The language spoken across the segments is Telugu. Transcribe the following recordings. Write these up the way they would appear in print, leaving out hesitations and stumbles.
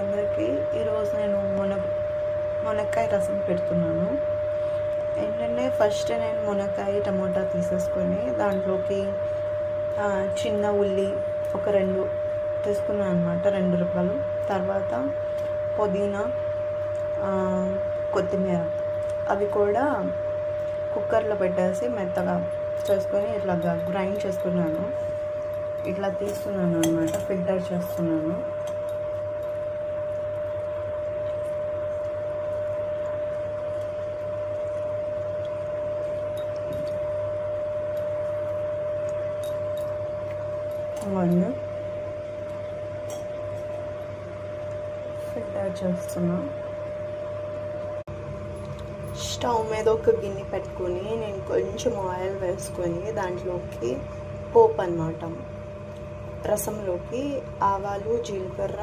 అందరికీ. ఈరోజు నేను మునక్కాయ రసం పెడుతున్నాను. ఏంటంటే ఫస్ట్ నేను మునక్కాయ టమోటా తీసేసుకొని దాంట్లోకి చిన్న ఉల్లి ఒక 2 తీసుకున్నాను అనమాట, 2 రూపాయలు. తర్వాత పుదీనా, కొత్తిమీర అవి కూడా కుక్కర్లో పెట్టేసి మెత్తగా చేసుకొని ఇట్లా గ్రైండ్ చేసుకున్నాను. ఇట్లా తీస్తున్నాను అనమాట, ఫిల్టర్ చేస్తున్నాను. ఫిల్టర్ చేస్తున్నా. స్టవ్ మీద ఒక గిన్నె పెట్టుకొని నేను కొంచెం ఆయిల్ వేసుకొని దాంట్లోకి పోపు అన్నమాట, రసంలోకి ఆవాలు, జీలకర్ర,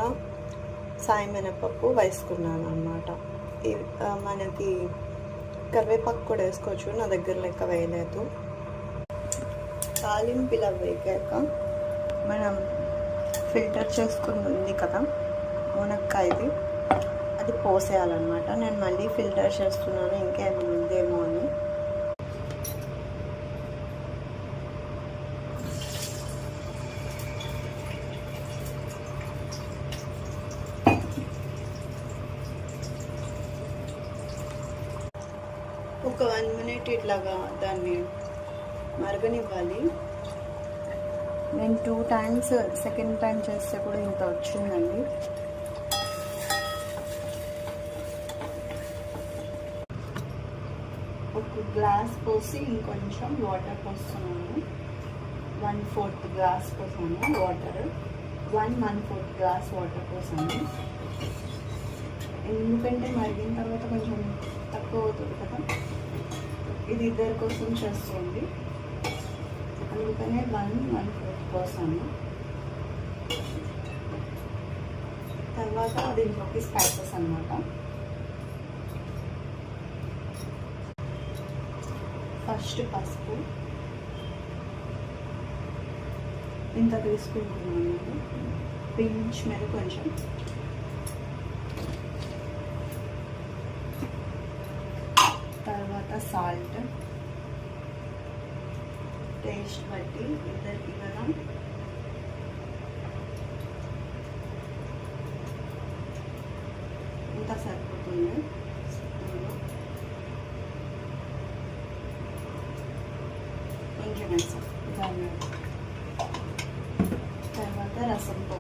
సాయమినపప్పు వేసుకున్నాను అన్నమాట. మనకి కరివేపాకు కూడా వేసుకోవచ్చు, నా దగ్గర లెక్క వేయలేదు. తాలింపులా వేగాక మనం ఫిల్టర్ చేసుకుని ఉంది కదా మునక్కాయది, అది పోసేయాలన్నమాట. నేను మళ్ళీ ఫిల్టర్ చేస్తున్నాను, ఇంకేమైనా ఉందేమో అని. ఒక 1 మినిట్ ఇట్లాగా దాన్ని మరగనివ్వాలి. నేను 2 టైమ్స్ సెకండ్ టైం చేస్తే కూడా ఇంత వచ్చిందండి. ఒక గ్లాస్ పోసి ఇంకొంచెం వాటర్ పోస్తున్నాను. 1/4 గ్లాస్ పోసాను వాటర్, 1/4 గ్లాస్ వాటర్ పోసాను. ఎందుకంటే మరిగిన తర్వాత కొంచెం తక్కువ అవుతుంది కదా, ఇది ఇద్దరి కోసం చేస్తుంది, అందుకనే 1/4 పోసాను. తర్వాత దీంట్లోకి స్పైసెస్ అన్నమాట. ఫస్ట్ పసుపు ఇంత తీసుకుంటున్నాను, పించ్ మీద కొంచెం. తర్వాత సాల్ట్ టేస్ట్ బట్టి ఇద్దరికి కదా. ఇంత సరిపోతుంది. కొంచెం వేస్తాం. తర్వాత రసం